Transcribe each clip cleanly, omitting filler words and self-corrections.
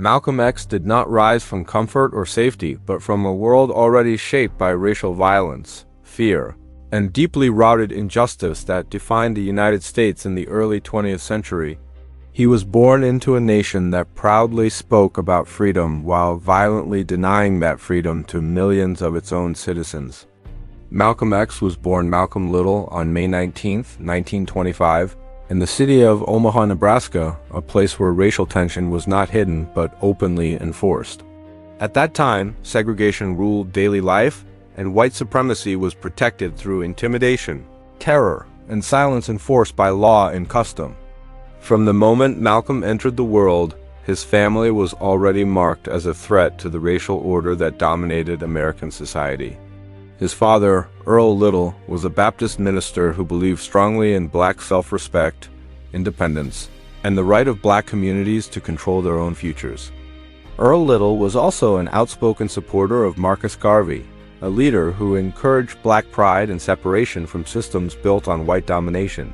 Malcolm X did not rise from comfort or safety, but from a world already shaped by racial violence, fear, and deeply rooted injustice that defined the United States in the early 20th century. He was born into a nation that proudly spoke about freedom while violently denying that freedom to millions of its own citizens. Malcolm X was born Malcolm Little on May 19, 1925, in the city of Omaha, Nebraska, a place where racial tension was not hidden but openly enforced. At that time, segregation ruled daily life, and white supremacy was protected through intimidation, terror, and silence enforced by law and custom. From the moment Malcolm entered the world, his family was already marked as a threat to the racial order that dominated American society. His father, Earl Little, was a Baptist minister who believed strongly in black self-respect, independence, and the right of black communities to control their own futures. Earl Little was also an outspoken supporter of Marcus Garvey, a leader who encouraged black pride and separation from systems built on white domination.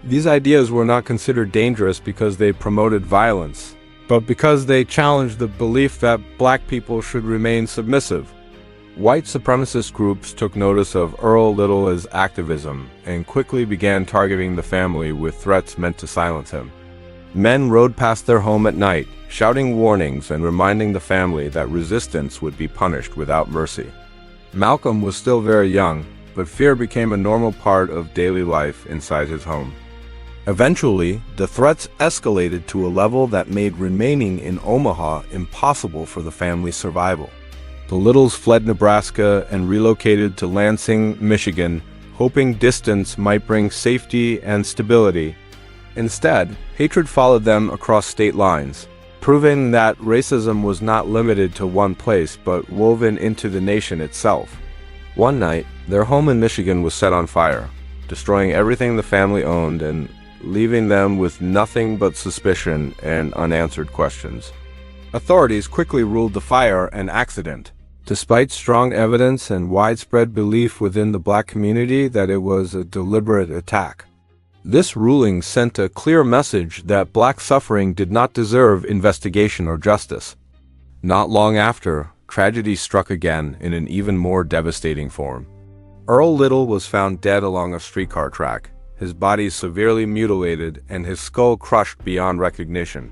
These ideas were not considered dangerous because they promoted violence, but because they challenged the belief that black people should remain submissive. White supremacist groups took notice of Earl Little's activism and quickly began targeting the family with threats meant to silence him. Men rode past their home at night, shouting warnings and reminding the family that resistance would be punished without mercy. Malcolm was still very young, but fear became a normal part of daily life inside his home. Eventually, the threats escalated to a level that made remaining in Omaha impossible for the family's survival. The Littles fled Nebraska and relocated to Lansing, Michigan, hoping distance might bring safety and stability. Instead, hatred followed them across state lines, proving that racism was not limited to one place but woven into the nation itself. One night, their home in Michigan was set on fire, destroying everything the family owned and leaving them with nothing but suspicion and unanswered questions. Authorities quickly ruled the fire an accident, despite strong evidence and widespread belief within the black community that it was a deliberate attack. This ruling sent a clear message that black suffering did not deserve investigation or justice. Not long after, tragedy struck again in an even more devastating form. Earl Little was found dead along a streetcar track, his body severely mutilated and his skull crushed beyond recognition.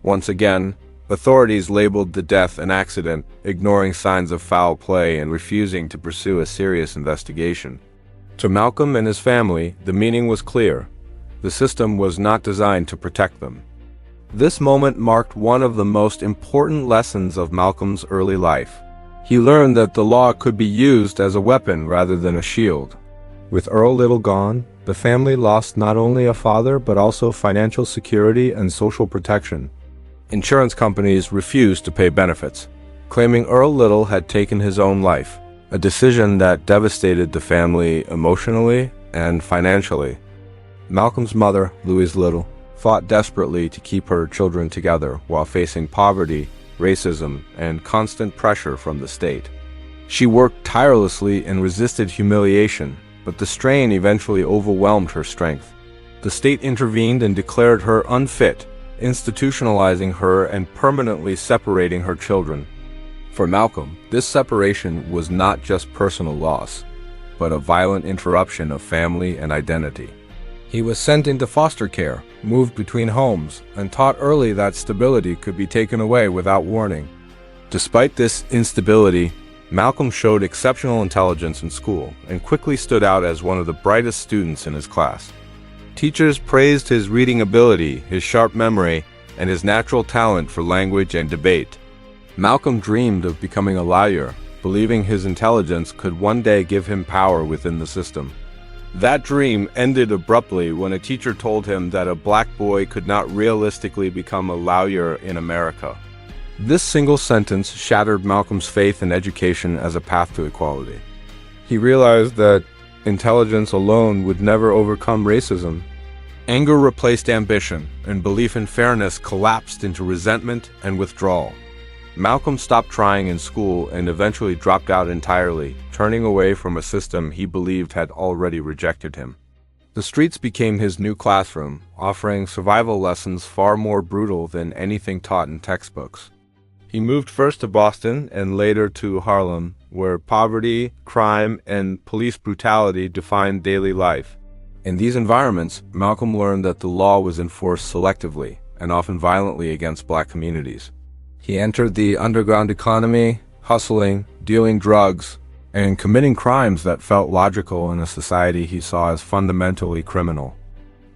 Once again, authorities labeled the death an accident, ignoring signs of foul play and refusing to pursue a serious investigation. To Malcolm and his family, the meaning was clear. The system was not designed to protect them. This moment marked one of the most important lessons of Malcolm's early life. He learned that the law could be used as a weapon rather than a shield. With Earl Little gone, the family lost not only a father but also financial security and social protection. Insurance companies refused to pay benefits, claiming Earl Little had taken his own life, a decision that devastated the family emotionally and financially. Malcolm's mother, Louise Little, fought desperately to keep her children together while facing poverty, racism, and constant pressure from the state. She worked tirelessly and resisted humiliation, but the strain eventually overwhelmed her strength. The state intervened and declared her unfit, institutionalizing her and permanently separating her children. For Malcolm, this separation was not just personal loss, but a violent interruption of family and identity. He was sent into foster care, moved between homes, and taught early that stability could be taken away without warning. Despite this instability, Malcolm showed exceptional intelligence in school and quickly stood out as one of the brightest students in his class. Teachers praised his reading ability, his sharp memory, and his natural talent for language and debate. Malcolm dreamed of becoming a lawyer, believing his intelligence could one day give him power within the system. That dream ended abruptly when a teacher told him that a black boy could not realistically become a lawyer in America. This single sentence shattered Malcolm's faith in education as a path to equality. He realized that intelligence alone would never overcome racism. Anger replaced ambition, and belief in fairness collapsed into resentment and withdrawal. Malcolm stopped trying in school and eventually dropped out entirely, turning away from a system he believed had already rejected him. The streets became his new classroom, offering survival lessons far more brutal than anything taught in textbooks. He moved first to Boston and later to Harlem, where poverty, crime, and police brutality defined daily life. In these environments, Malcolm learned that the law was enforced selectively and often violently against black communities. He entered the underground economy, hustling, dealing drugs, and committing crimes that felt logical in a society he saw as fundamentally criminal.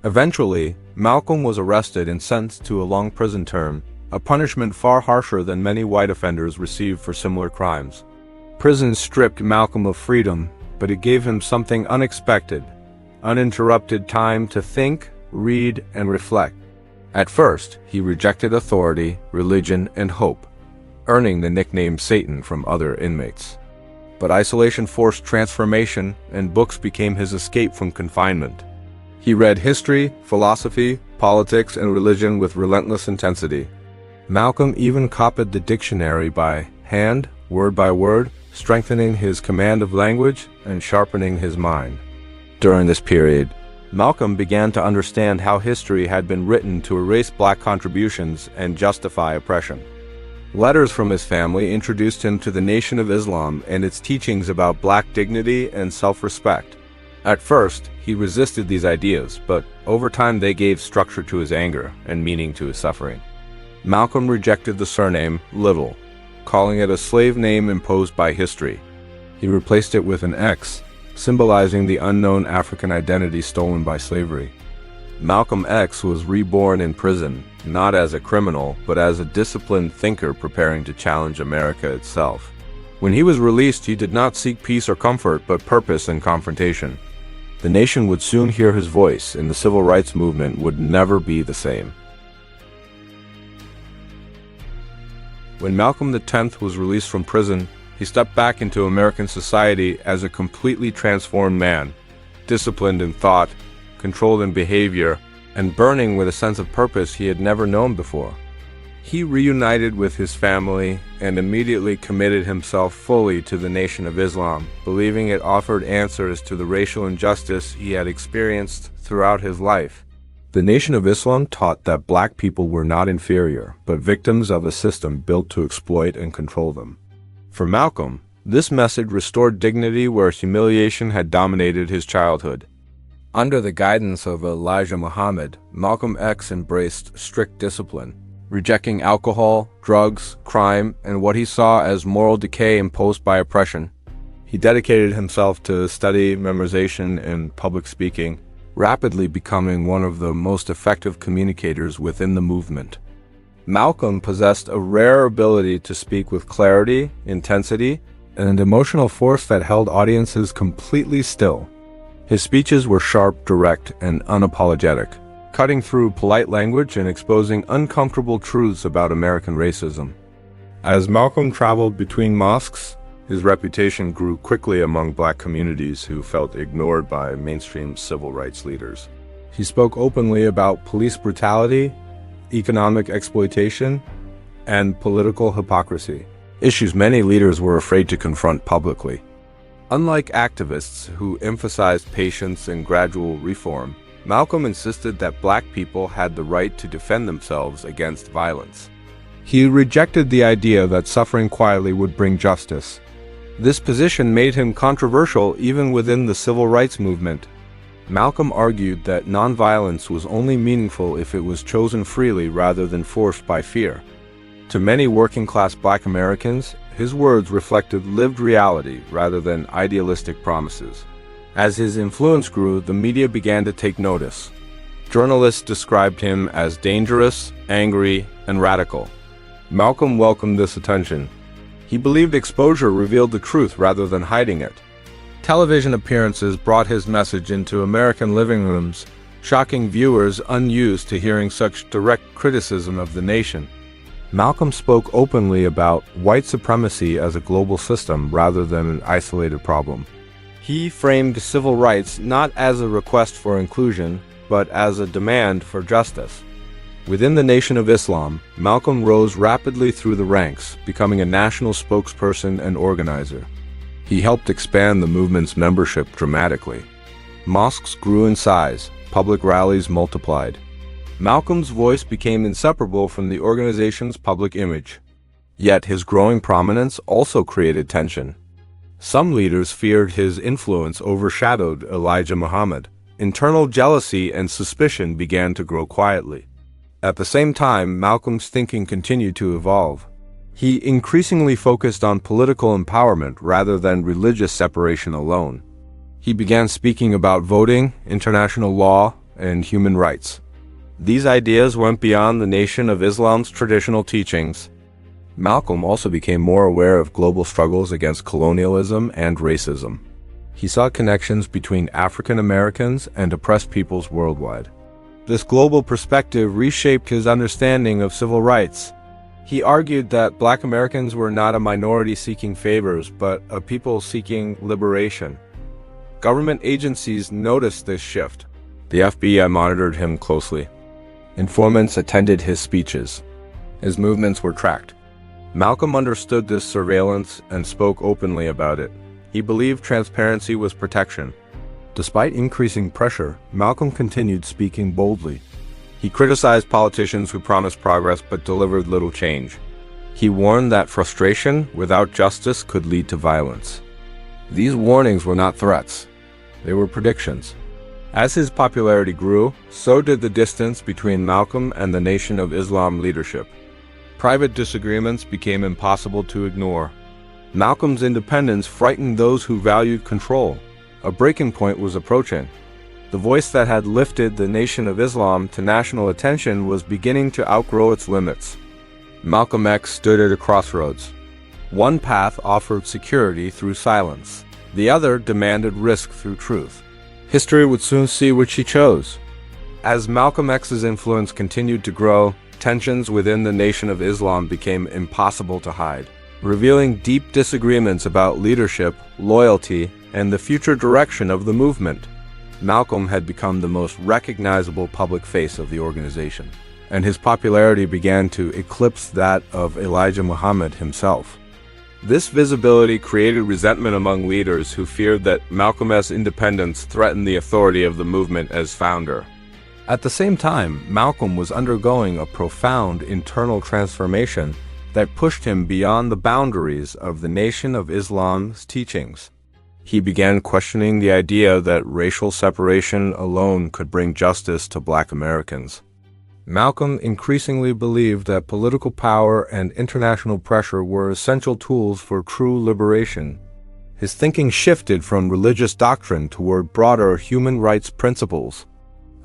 Eventually, Malcolm was arrested and sentenced to a long prison term, a punishment far harsher than many white offenders received for similar crimes. Prison stripped Malcolm of freedom, but it gave him something unexpected: uninterrupted time to think, read, and reflect. At first, he rejected authority, religion, and hope, earning the nickname Satan from other inmates. But isolation forced transformation, and books became his escape from confinement. He read history, philosophy, politics, and religion with relentless intensity. Malcolm even copied the dictionary by hand, word by word, strengthening his command of language and sharpening his mind. During this period, Malcolm began to understand how history had been written to erase black contributions and justify oppression. Letters from his family introduced him to the Nation of Islam and its teachings about black dignity and self-respect. At first, he resisted these ideas, but over time they gave structure to his anger and meaning to his suffering. Malcolm rejected the surname Little, calling it a slave name imposed by history. He replaced it with an X, symbolizing the unknown African identity stolen by slavery. Malcolm X was reborn in prison, not as a criminal, but as a disciplined thinker preparing to challenge America itself. When he was released, he did not seek peace or comfort, but purpose and confrontation. The nation would soon hear his voice, and the civil rights movement would never be the same. When Malcolm X was released from prison, he stepped back into American society as a completely transformed man, disciplined in thought, controlled in behavior, and burning with a sense of purpose he had never known before. He reunited with his family and immediately committed himself fully to the Nation of Islam, believing it offered answers to the racial injustice he had experienced throughout his life. The Nation of Islam taught that black people were not inferior, but victims of a system built to exploit and control them. For Malcolm, this message restored dignity where humiliation had dominated his childhood. Under the guidance of Elijah Muhammad, Malcolm X embraced strict discipline, rejecting alcohol, drugs, crime, and what he saw as moral decay imposed by oppression. He dedicated himself to study, memorization, and public speaking, rapidly becoming one of the most effective communicators within the movement. Malcolm possessed a rare ability to speak with clarity, intensity, and an emotional force that held audiences completely still. His speeches were sharp, direct, and unapologetic, cutting through polite language and exposing uncomfortable truths about American racism. As Malcolm traveled between mosques, his reputation grew quickly among black communities who felt ignored by mainstream civil rights leaders. He spoke openly about police brutality, economic exploitation, and political hypocrisy, issues many leaders were afraid to confront publicly. Unlike activists who emphasized patience and gradual reform, Malcolm insisted that black people had the right to defend themselves against violence. He rejected the idea that suffering quietly would bring justice. This position made him controversial even within the civil rights movement. Malcolm argued that nonviolence was only meaningful if it was chosen freely rather than forced by fear. To many working-class black Americans, his words reflected lived reality rather than idealistic promises. As his influence grew, the media began to take notice. Journalists described him as dangerous, angry, and radical. Malcolm welcomed this attention. He believed exposure revealed the truth rather than hiding it. Television appearances brought his message into American living rooms, shocking viewers unused to hearing such direct criticism of the nation. Malcolm spoke openly about white supremacy as a global system rather than an isolated problem. He framed civil rights not as a request for inclusion, but as a demand for justice. Within the Nation of Islam, Malcolm rose rapidly through the ranks, becoming a national spokesperson and organizer. He helped expand the movement's membership dramatically. Mosques grew in size, public rallies multiplied. Malcolm's voice became inseparable from the organization's public image. Yet his growing prominence also created tension. Some leaders feared his influence overshadowed Elijah Muhammad. Internal jealousy and suspicion began to grow quietly. At the same time, Malcolm's thinking continued to evolve. He increasingly focused on political empowerment rather than religious separation alone. He began speaking about voting, international law, and human rights. These ideas went beyond the Nation of Islam's traditional teachings. Malcolm also became more aware of global struggles against colonialism and racism. He saw connections between African Americans and oppressed peoples worldwide. This global perspective reshaped his understanding of civil rights. He argued that Black Americans were not a minority seeking favors, but a people seeking liberation. Government agencies noticed this shift. The FBI monitored him closely. Informants attended his speeches. His movements were tracked. Malcolm understood this surveillance and spoke openly about it. He believed transparency was protection. Despite increasing pressure, Malcolm continued speaking boldly. He criticized politicians who promised progress but delivered little change. He warned that frustration without justice could lead to violence. These warnings were not threats. They were predictions. As his popularity grew, so did the distance between Malcolm and the Nation of Islam leadership. Private disagreements became impossible to ignore. Malcolm's independence frightened those who valued control. A breaking point was approaching. The voice that had lifted the Nation of Islam to national attention was beginning to outgrow its limits. Malcolm X stood at a crossroads. One path offered security through silence. The other demanded risk through truth. History would soon see which he chose. As Malcolm X's influence continued to grow, tensions within the Nation of Islam became impossible to hide, revealing deep disagreements about leadership, loyalty, and the future direction of the movement. Malcolm had become the most recognizable public face of the organization, and his popularity began to eclipse that of Elijah Muhammad himself. This visibility created resentment among leaders who feared that Malcolm's independence threatened the authority of the movement as founder. At the same time, Malcolm was undergoing a profound internal transformation that pushed him beyond the boundaries of the Nation of Islam's teachings. He began questioning the idea that racial separation alone could bring justice to Black Americans. Malcolm increasingly believed that political power and international pressure were essential tools for true liberation. His thinking shifted from religious doctrine toward broader human rights principles.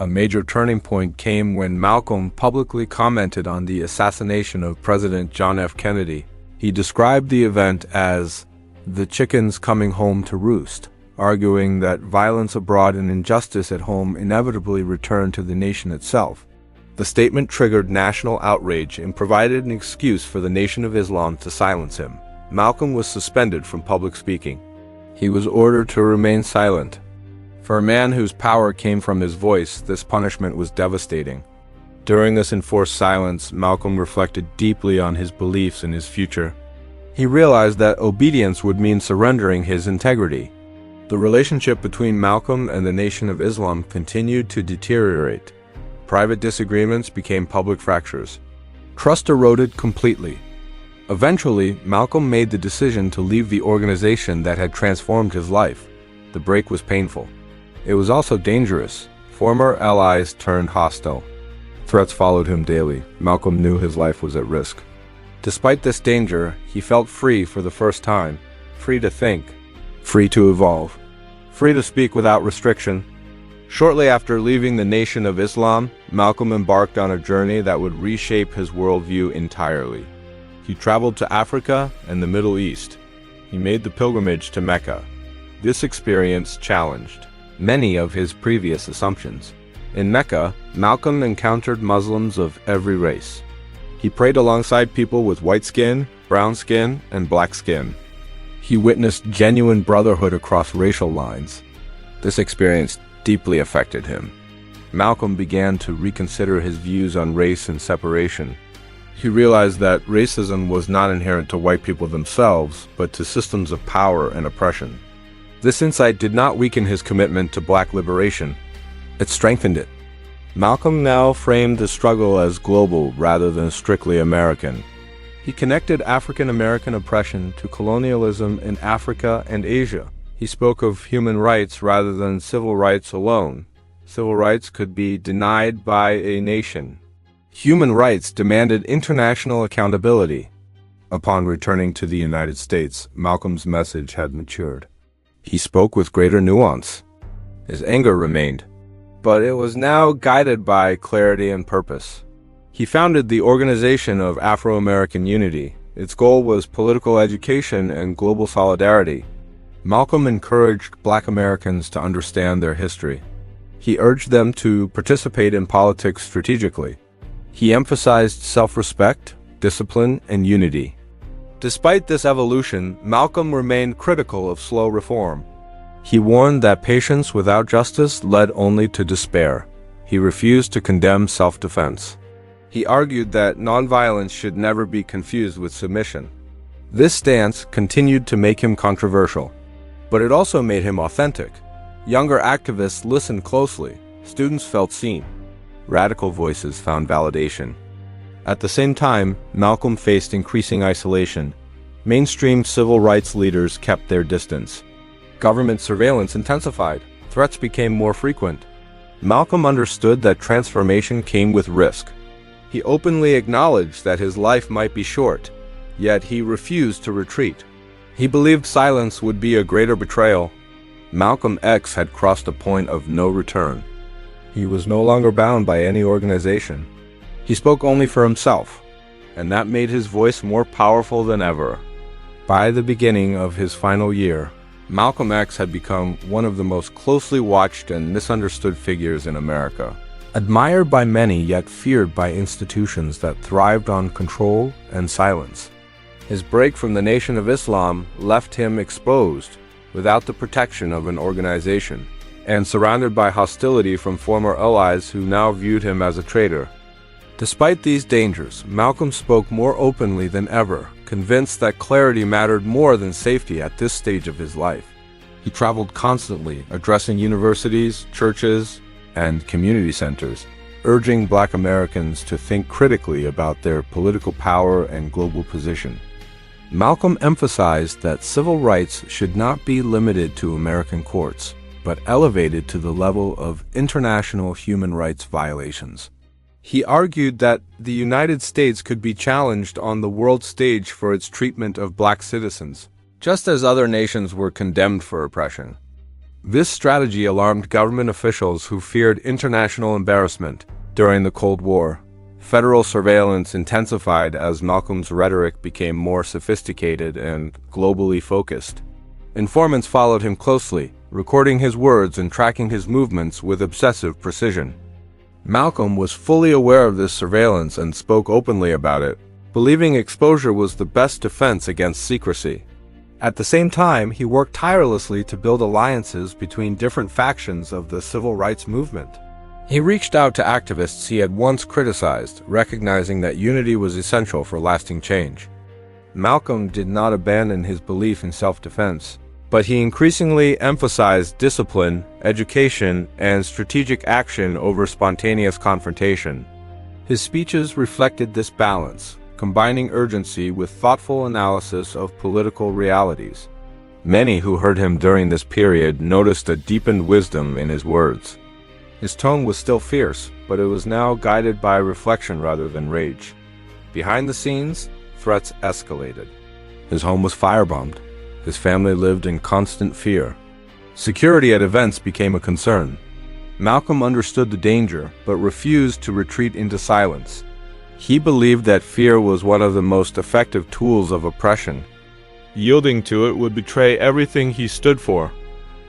A major turning point came when Malcolm publicly commented on the assassination of President John F. Kennedy. He described the event as the chickens coming home to roost, arguing that violence abroad and injustice at home inevitably return to the nation itself. The statement triggered national outrage and provided an excuse for the Nation of Islam to silence him. Malcolm was suspended from public speaking. He was ordered to remain silent. For a man whose power came from his voice, this punishment was devastating. During this enforced silence, Malcolm reflected deeply on his beliefs and his future. He realized that obedience would mean surrendering his integrity. The relationship between Malcolm and the Nation of Islam continued to deteriorate. Private disagreements became public fractures. Trust eroded completely. Eventually, Malcolm made the decision to leave the organization that had transformed his life. The break was painful. It was also dangerous. Former allies turned hostile. Threats followed him daily. Malcolm knew his life was at risk. Despite this danger, he felt free for the first time. Free to think. Free to evolve. Free to speak without restriction. Shortly after leaving the Nation of Islam, Malcolm embarked on a journey that would reshape his worldview entirely. He traveled to Africa and the Middle East. He made the pilgrimage to Mecca. This experience challenged many of his previous assumptions. In Mecca, Malcolm encountered Muslims of every race. He prayed alongside people with white skin, brown skin, and black skin. He witnessed genuine brotherhood across racial lines. This experience deeply affected him. Malcolm began to reconsider his views on race and separation. He realized that racism was not inherent to white people themselves, but to systems of power and oppression. This insight did not weaken his commitment to black liberation. It strengthened it. Malcolm now framed the struggle as global rather than strictly American. He connected African American oppression to colonialism in Africa and Asia. He spoke of human rights rather than civil rights alone. Civil rights could be denied by a nation. Human rights demanded international accountability. Upon returning to the United States, Malcolm's message had matured. He spoke with greater nuance. His anger remained, but it was now guided by clarity and purpose. He founded the Organization of Afro-American Unity. Its goal was political education and global solidarity. Malcolm encouraged Black Americans to understand their history. He urged them to participate in politics strategically. He emphasized self-respect, discipline, and unity. Despite this evolution, Malcolm remained critical of slow reform. He warned that patience without justice led only to despair. He refused to condemn self-defense. He argued that nonviolence should never be confused with submission. This stance continued to make him controversial, but it also made him authentic. Younger activists listened closely. Students felt seen. Radical voices found validation. At the same time, Malcolm faced increasing isolation. Mainstream civil rights leaders kept their distance. Government surveillance intensified. Threats became more frequent. Malcolm understood that transformation came with risk. He openly acknowledged that his life might be short, yet he refused to retreat. He believed silence would be a greater betrayal. Malcolm X had crossed a point of no return. He was no longer bound by any organization. He spoke only for himself, and that made his voice more powerful than ever. By the beginning of his final year, Malcolm X had become one of the most closely watched and misunderstood figures in America. Admired by many yet feared by institutions that thrived on control and silence. His break from the Nation of Islam left him exposed, without the protection of an organization, and surrounded by hostility from former allies who now viewed him as a traitor. Despite these dangers, Malcolm spoke more openly than ever, convinced that clarity mattered more than safety at this stage of his life. He traveled constantly, addressing universities, churches, and community centers, urging Black Americans to think critically about their political power and global position. Malcolm emphasized that civil rights should not be limited to American courts, but elevated to the level of international human rights violations. He argued that the United States could be challenged on the world stage for its treatment of Black citizens, just as other nations were condemned for oppression. This strategy alarmed government officials who feared international embarrassment. During the Cold War, federal surveillance intensified as Malcolm's rhetoric became more sophisticated and globally focused. Informants followed him closely, recording his words and tracking his movements with obsessive precision. Malcolm was fully aware of this surveillance and spoke openly about it, believing exposure was the best defense against secrecy. At the same time, he worked tirelessly to build alliances between different factions of the civil rights movement. He reached out to activists he had once criticized, recognizing that unity was essential for lasting change. Malcolm did not abandon his belief in self-defense, but he increasingly emphasized discipline, education, and strategic action over spontaneous confrontation. His speeches reflected this balance, combining urgency with thoughtful analysis of political realities. Many who heard him during this period noticed a deepened wisdom in his words. His tone was still fierce, but it was now guided by reflection rather than rage. Behind the scenes, threats escalated. His home was firebombed. His family lived in constant fear. Security at events became a concern. Malcolm understood the danger, but refused to retreat into silence. He believed that fear was one of the most effective tools of oppression. Yielding to it would betray everything he stood for.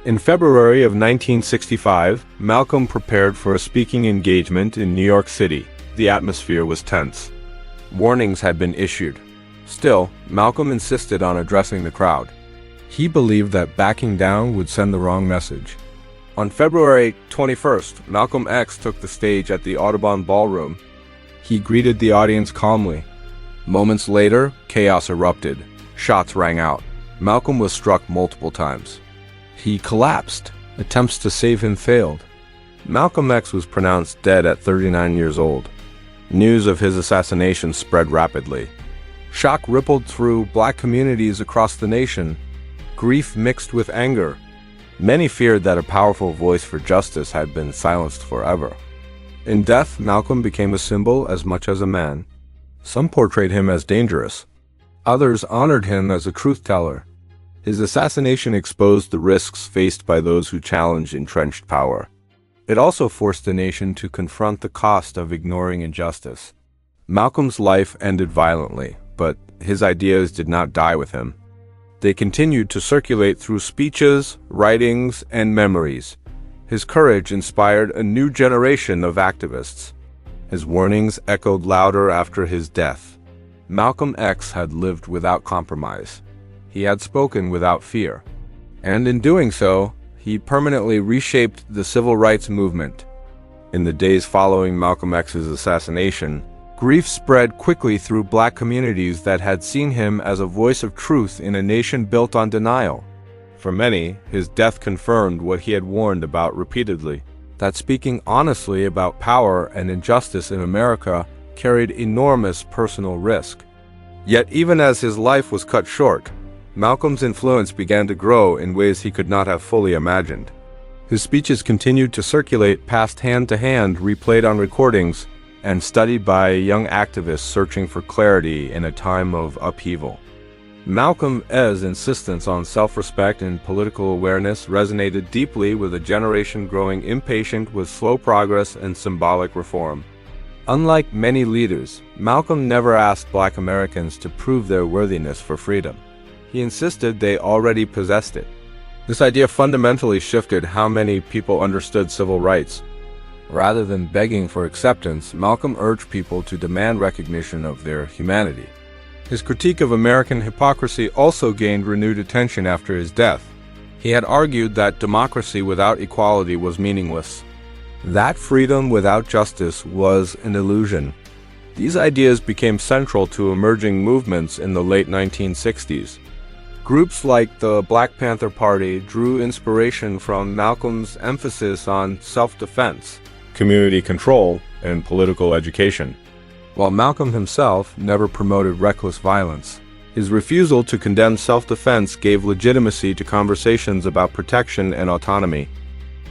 In February of 1965, Malcolm prepared for a speaking engagement in New York City. The atmosphere was tense. Warnings had been issued. Still, Malcolm insisted on addressing the crowd. He believed that backing down would send the wrong message. On February 21st, Malcolm X took the stage at the Audubon Ballroom. He greeted the audience calmly. Moments later, chaos erupted. Shots rang out. Malcolm was struck multiple times. He collapsed. Attempts to save him failed. Malcolm X was pronounced dead at 39 years old. News of his assassination spread rapidly. Shock rippled through black communities across the nation. Grief mixed with anger. Many feared that a powerful voice for justice had been silenced forever. In death, Malcolm became a symbol as much as a man. Some portrayed him as dangerous. Others honored him as a truth-teller. His assassination exposed the risks faced by those who challenged entrenched power. It also forced the nation to confront the cost of ignoring injustice. Malcolm's life ended violently, but his ideas did not die with him. They continued to circulate through speeches, writings, and memories. His courage inspired a new generation of activists. His warnings echoed louder after his death. Malcolm X had lived without compromise. He had spoken without fear. And in doing so, he permanently reshaped the civil rights movement. In the days following Malcolm X's assassination, grief spread quickly through black communities that had seen him as a voice of truth in a nation built on denial. For many, his death confirmed what he had warned about repeatedly, that speaking honestly about power and injustice in America carried enormous personal risk. Yet even as his life was cut short, Malcolm's influence began to grow in ways he could not have fully imagined. His speeches continued to circulate, passed hand to hand, replayed on recordings, and studied by young activists searching for clarity in a time of upheaval. Malcolm X's insistence on self-respect and political awareness resonated deeply with a generation growing impatient with slow progress and symbolic reform. Unlike many leaders, Malcolm never asked Black Americans to prove their worthiness for freedom. He insisted they already possessed it. This idea fundamentally shifted how many people understood civil rights. Rather than begging for acceptance, Malcolm urged people to demand recognition of their humanity. His critique of American hypocrisy also gained renewed attention after his death. He had argued that democracy without equality was meaningless, that freedom without justice was an illusion. These ideas became central to emerging movements in the late 1960s. Groups like the Black Panther Party drew inspiration from Malcolm's emphasis on self-defense, community control, and political education. While Malcolm himself never promoted reckless violence, his refusal to condemn self-defense gave legitimacy to conversations about protection and autonomy.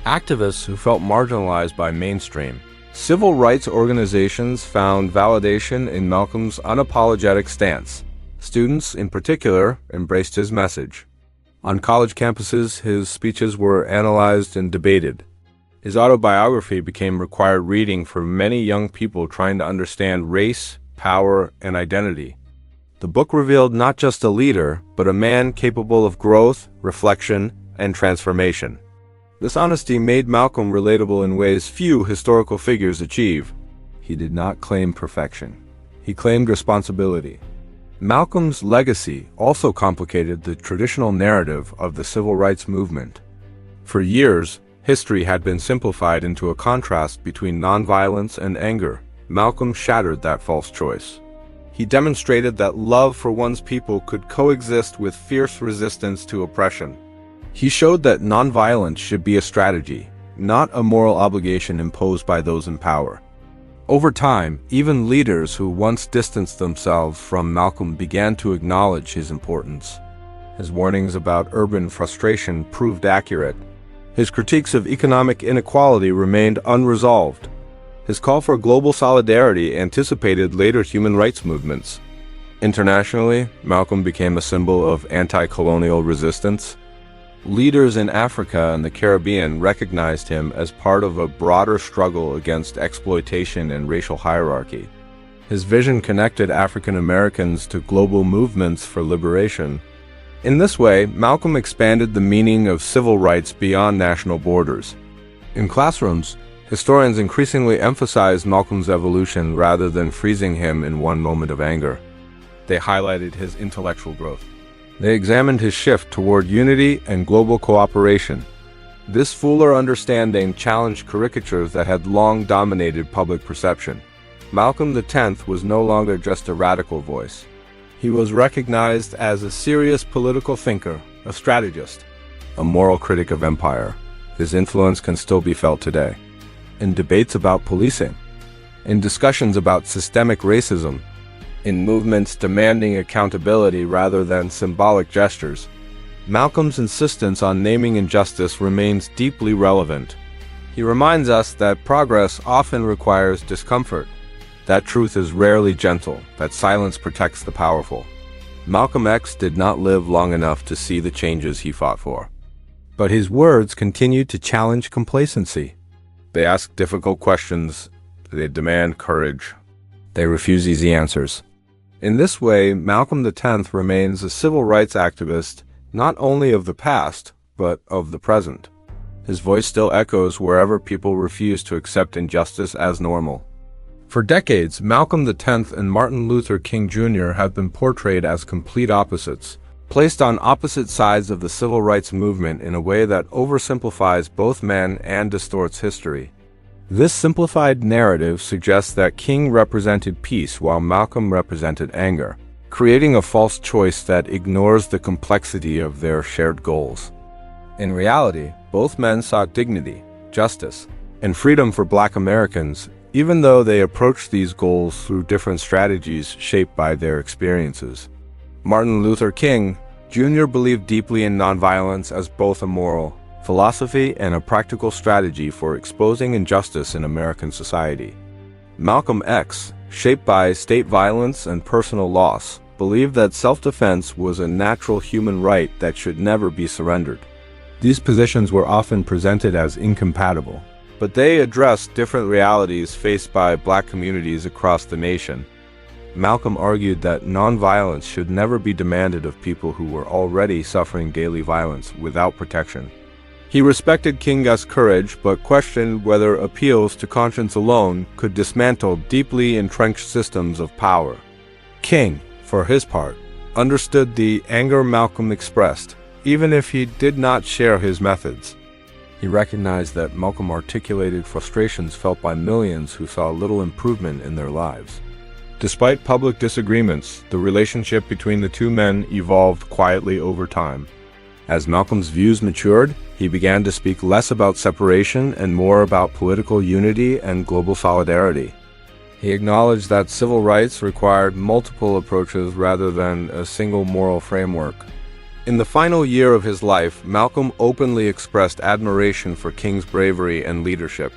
Activists who felt marginalized by mainstream civil rights organizations found validation in Malcolm's unapologetic stance. Students, in particular, embraced his message. On college campuses, his speeches were analyzed and debated. His autobiography became required reading for many young people trying to understand race, power, and identity. The book revealed not just a leader, but a man capable of growth, reflection, and transformation. This honesty made Malcolm relatable in ways few historical figures achieve. He did not claim perfection. He claimed responsibility. Malcolm's legacy also complicated the traditional narrative of the civil rights movement. For years, history had been simplified into a contrast between nonviolence and anger. Malcolm shattered that false choice. He demonstrated that love for one's people could coexist with fierce resistance to oppression. He showed that nonviolence should be a strategy, not a moral obligation imposed by those in power. Over time, even leaders who once distanced themselves from Malcolm began to acknowledge his importance. His warnings about urban frustration proved accurate. His critiques of economic inequality remained unresolved. His call for global solidarity anticipated later human rights movements. Internationally, Malcolm became a symbol of anti-colonial resistance. Leaders in Africa and the Caribbean recognized him as part of a broader struggle against exploitation and racial hierarchy. His vision connected African Americans to global movements for liberation. In this way, Malcolm expanded the meaning of civil rights beyond national borders. In classrooms, historians increasingly emphasized Malcolm's evolution rather than freezing him in one moment of anger. They highlighted his intellectual growth. They examined his shift toward unity and global cooperation. This fuller understanding challenged caricatures that had long dominated public perception. Malcolm X was no longer just a radical voice. He was recognized as a serious political thinker, a strategist. a moral critic of empire. His influence can still be felt today. In debates about policing, in discussions about systemic racism, in movements demanding accountability rather than symbolic gestures, Malcolm's insistence on naming injustice remains deeply relevant. He reminds us that progress often requires discomfort, that truth is rarely gentle, that silence protects the powerful. Malcolm X did not live long enough to see the changes he fought for. But his words continued to challenge complacency. They ask difficult questions, they demand courage, they refuse easy answers. In this way, Malcolm X remains a civil rights activist not only of the past, but of the present. His voice still echoes wherever people refuse to accept injustice as normal. For decades, Malcolm X and Martin Luther King Jr. have been portrayed as complete opposites, placed on opposite sides of the civil rights movement in a way that oversimplifies both men and distorts history. This simplified narrative suggests that King represented peace while Malcolm represented anger, creating a false choice that ignores the complexity of their shared goals. In reality, both men sought dignity, justice, and freedom for Black Americans, even though they approached these goals through different strategies shaped by their experiences. Martin Luther King Jr. believed deeply in nonviolence as both a moral philosophy and a practical strategy for exposing injustice in American society. Malcolm X, shaped by state violence and personal loss, believed that self-defense was a natural human right that should never be surrendered. These positions were often presented as incompatible, but they addressed different realities faced by Black communities across the nation. Malcolm argued that nonviolence should never be demanded of people who were already suffering daily violence without protection. He respected King's courage, but questioned whether appeals to conscience alone could dismantle deeply entrenched systems of power. King, for his part, understood the anger Malcolm expressed, even if he did not share his methods. He recognized that Malcolm articulated frustrations felt by millions who saw little improvement in their lives. Despite public disagreements, the relationship between the two men evolved quietly over time. As Malcolm's views matured, he began to speak less about separation and more about political unity and global solidarity. He acknowledged that civil rights required multiple approaches rather than a single moral framework. In the final year of his life, Malcolm openly expressed admiration for King's bravery and leadership.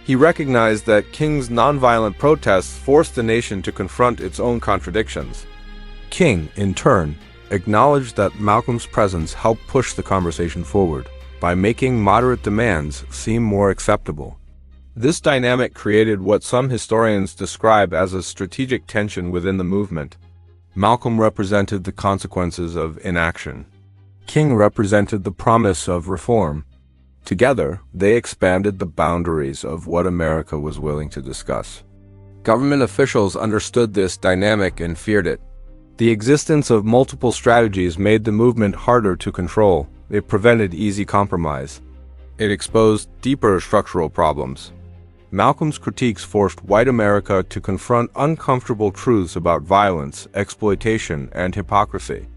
He recognized that King's nonviolent protests forced the nation to confront its own contradictions. King, in turn, acknowledged that Malcolm's presence helped push the conversation forward by making moderate demands seem more acceptable. This dynamic created what some historians describe as a strategic tension within the movement. Malcolm represented the consequences of inaction. King represented the promise of reform. Together, they expanded the boundaries of what America was willing to discuss. Government officials understood this dynamic and feared it. The existence of multiple strategies made the movement harder to control. It prevented easy compromise. It exposed deeper structural problems. Malcolm's critiques forced white America to confront uncomfortable truths about violence, exploitation, and hypocrisy.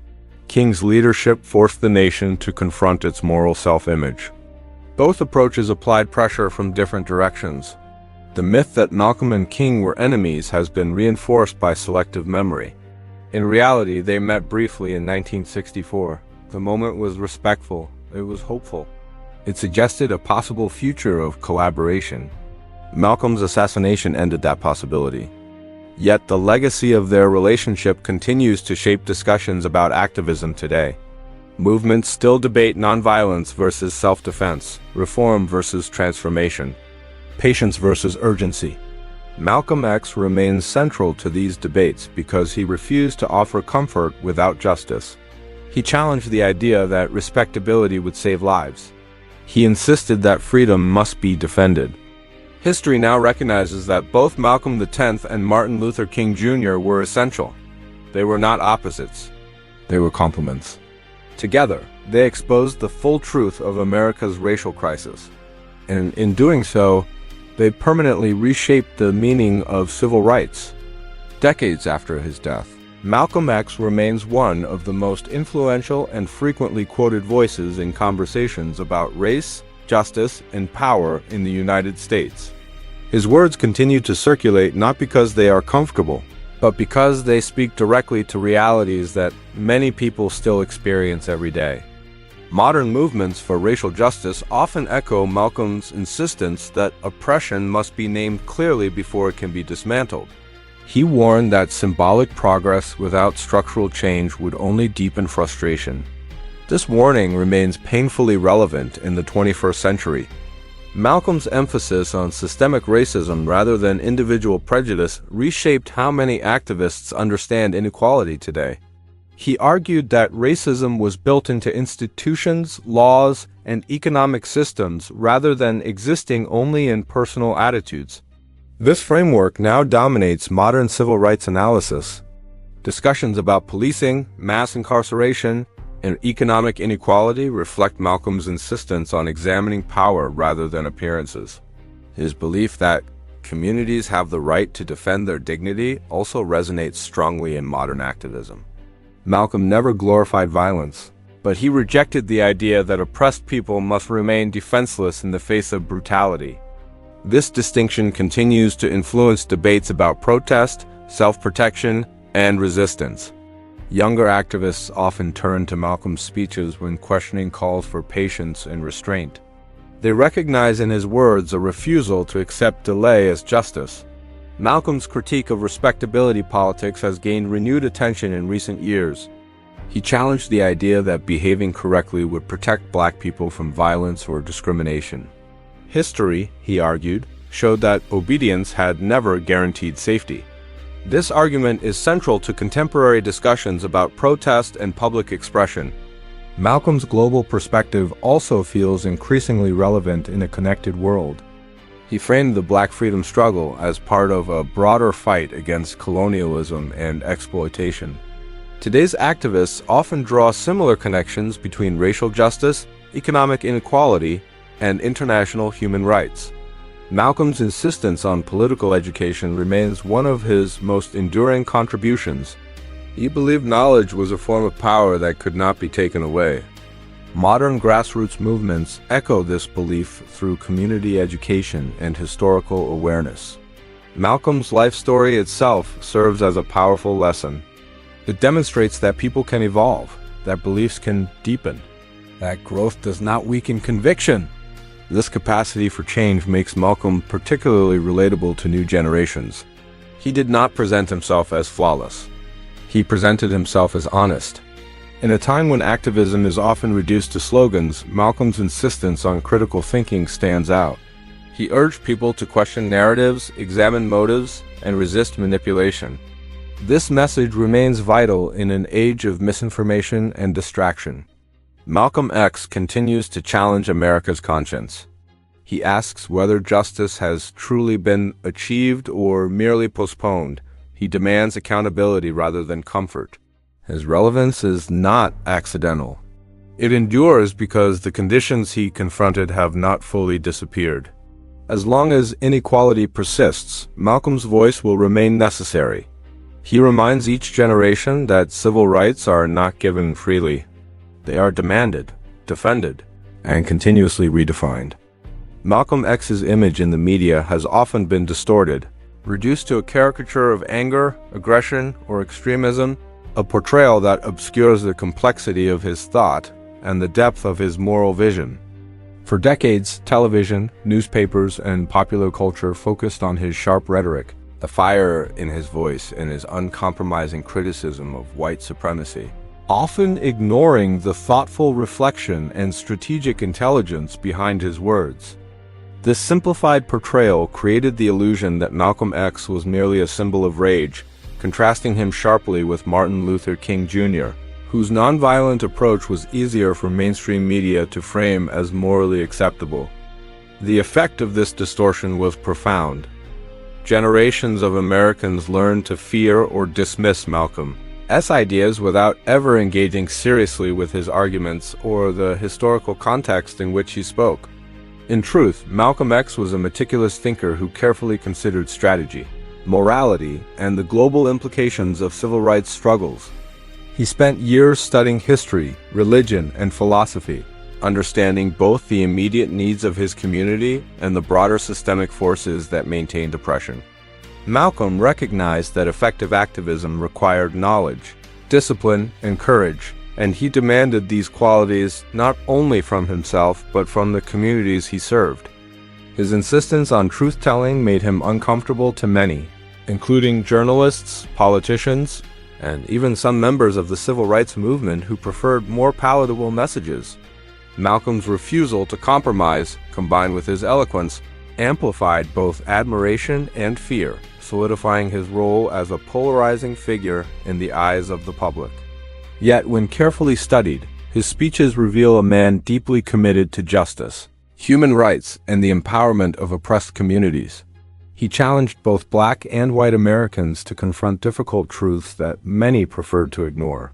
King's leadership forced the nation to confront its moral self-image. Both approaches applied pressure from different directions. The myth that Malcolm and King were enemies has been reinforced by selective memory. In reality, they met briefly in 1964. The moment was respectful. It was hopeful. It suggested a possible future of collaboration. Malcolm's assassination ended that possibility. Yet the legacy of their relationship continues to shape discussions about activism today. Movements still debate nonviolence versus self-defense, reform versus transformation, patience versus urgency. Malcolm X remains central to these debates because he refused to offer comfort without justice. He challenged the idea that respectability would save lives. He insisted that freedom must be defended. History now recognizes that both Malcolm X and Martin Luther King Jr. were essential. They were not opposites. They were complements. Together, they exposed the full truth of America's racial crisis. And in doing so, they permanently reshaped the meaning of civil rights. Decades after his death, Malcolm X remains one of the most influential and frequently quoted voices in conversations about race, justice, and power in the United States. His words continue to circulate not because they are comfortable, but because they speak directly to realities that many people still experience every day. Modern movements for racial justice often echo Malcolm's insistence that oppression must be named clearly before it can be dismantled. He warned that symbolic progress without structural change would only deepen frustration. This warning remains painfully relevant in the 21st century. Malcolm's emphasis on systemic racism rather than individual prejudice reshaped how many activists understand inequality today. He argued that racism was built into institutions, laws, and economic systems rather than existing only in personal attitudes. This framework now dominates modern civil rights analysis. Discussions about policing, mass incarceration, and economic inequality reflect Malcolm's insistence on examining power rather than appearances. His belief that communities have the right to defend their dignity also resonates strongly in modern activism. Malcolm never glorified violence, but he rejected the idea that oppressed people must remain defenseless in the face of brutality. This distinction continues to influence debates about protest, self-protection, and resistance. Younger activists often turn to Malcolm's speeches when questioning calls for patience and restraint. They recognize in his words a refusal to accept delay as justice. Malcolm's critique of respectability politics has gained renewed attention in recent years. He challenged the idea that behaving correctly would protect Black people from violence or discrimination. History, he argued, showed that obedience had never guaranteed safety. This argument is central to contemporary discussions about protest and public expression. Malcolm's global perspective also feels increasingly relevant in a connected world. He framed the Black freedom struggle as part of a broader fight against colonialism and exploitation. Today's activists often draw similar connections between racial justice, economic inequality, and international human rights. Malcolm's insistence on political education remains one of his most enduring contributions. He believed knowledge was a form of power that could not be taken away. Modern grassroots movements echo this belief through community education and historical awareness. Malcolm's life story itself serves as a powerful lesson. It demonstrates that people can evolve, that beliefs can deepen, that growth does not weaken conviction. This capacity for change makes Malcolm particularly relatable to new generations. He did not present himself as flawless. He presented himself as honest. In a time when activism is often reduced to slogans, Malcolm's insistence on critical thinking stands out. He urged people to question narratives, examine motives, and resist manipulation. This message remains vital in an age of misinformation and distraction. Malcolm X continues to challenge America's conscience. He asks whether justice has truly been achieved or merely postponed. He demands accountability rather than comfort. His relevance is not accidental. It endures because the conditions he confronted have not fully disappeared. As long as inequality persists, Malcolm's voice will remain necessary. He reminds each generation that civil rights are not given freely. They are demanded, defended, and continuously redefined. Malcolm X's image in the media has often been distorted, reduced to a caricature of anger, aggression, or extremism, a portrayal that obscures the complexity of his thought and the depth of his moral vision. For decades, television, newspapers, and popular culture focused on his sharp rhetoric, the fire in his voice, and his uncompromising criticism of white supremacy, often ignoring the thoughtful reflection and strategic intelligence behind his words. This simplified portrayal created the illusion that Malcolm X was merely a symbol of rage, contrasting him sharply with Martin Luther King Jr., whose nonviolent approach was easier for mainstream media to frame as morally acceptable. The effect of this distortion was profound. Generations of Americans learned to fear or dismiss Malcolm's ideas without ever engaging seriously with his arguments or the historical context in which he spoke. In truth, Malcolm X was a meticulous thinker who carefully considered strategy. morality, and the global implications of civil rights struggles. He spent years studying history, religion, and philosophy, understanding both the immediate needs of his community and the broader systemic forces that maintained oppression. Malcolm recognized that effective activism required knowledge, discipline, and courage, and he demanded these qualities not only from himself but from the communities he served. His insistence on truth-telling made him uncomfortable to many, including journalists, politicians, and even some members of the civil rights movement who preferred more palatable messages. Malcolm's refusal to compromise, combined with his eloquence, amplified both admiration and fear, solidifying his role as a polarizing figure in the eyes of the public. Yet, when carefully studied, his speeches reveal a man deeply committed to justice, human rights, and the empowerment of oppressed communities. He challenged both Black and white Americans to confront difficult truths that many preferred to ignore.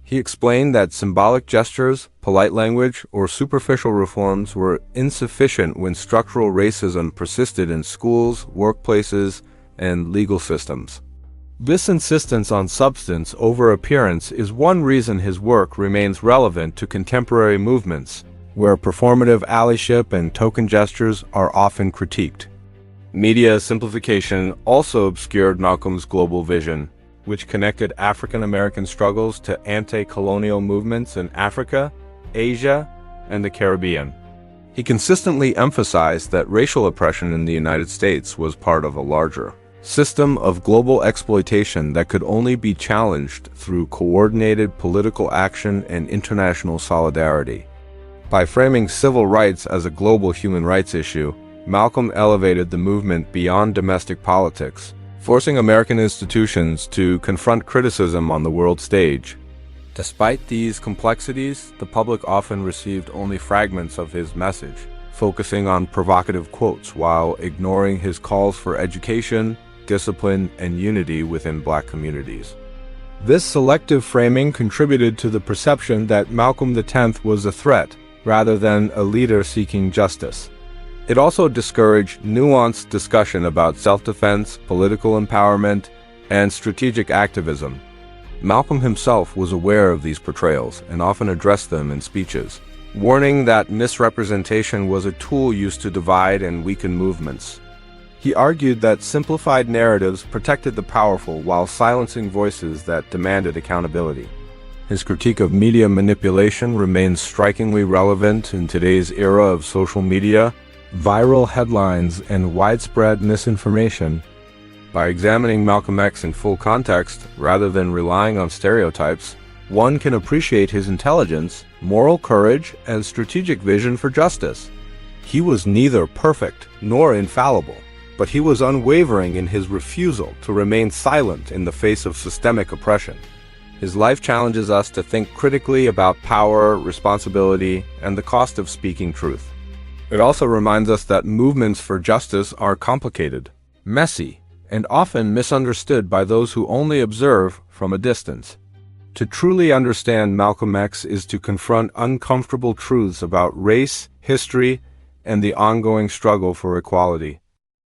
He explained that symbolic gestures, polite language, or superficial reforms were insufficient when structural racism persisted in schools, workplaces, and legal systems. This insistence on substance over appearance is one reason his work remains relevant to contemporary movements, where performative allyship and token gestures are often critiqued. Media simplification also obscured Malcolm's global vision, which connected African American struggles to anti-colonial movements in Africa, Asia, and the Caribbean. He consistently emphasized that racial oppression in the United States was part of a larger system of global exploitation that could only be challenged through coordinated political action and international solidarity. By framing civil rights as a global human rights issue, Malcolm elevated the movement beyond domestic politics, forcing American institutions to confront criticism on the world stage. Despite these complexities, the public often received only fragments of his message, focusing on provocative quotes while ignoring his calls for education, discipline, and unity within Black communities. This selective framing contributed to the perception that Malcolm X was a threat rather than a leader seeking justice. It also discouraged nuanced discussion about self-defense, political empowerment, and strategic activism. Malcolm himself was aware of these portrayals and often addressed them in speeches, warning that misrepresentation was a tool used to divide and weaken movements. He argued that simplified narratives protected the powerful while silencing voices that demanded accountability. His critique of media manipulation remains strikingly relevant in today's era of social media, viral headlines, and widespread misinformation. By examining Malcolm X in full context, rather than relying on stereotypes, one can appreciate his intelligence, moral courage, and strategic vision for justice. He was neither perfect nor infallible, but he was unwavering in his refusal to remain silent in the face of systemic oppression. His life challenges us to think critically about power, responsibility, and the cost of speaking truth. It also reminds us that movements for justice are complicated, messy, and often misunderstood by those who only observe from a distance. To truly understand Malcolm X is to confront uncomfortable truths about race, history, and the ongoing struggle for equality.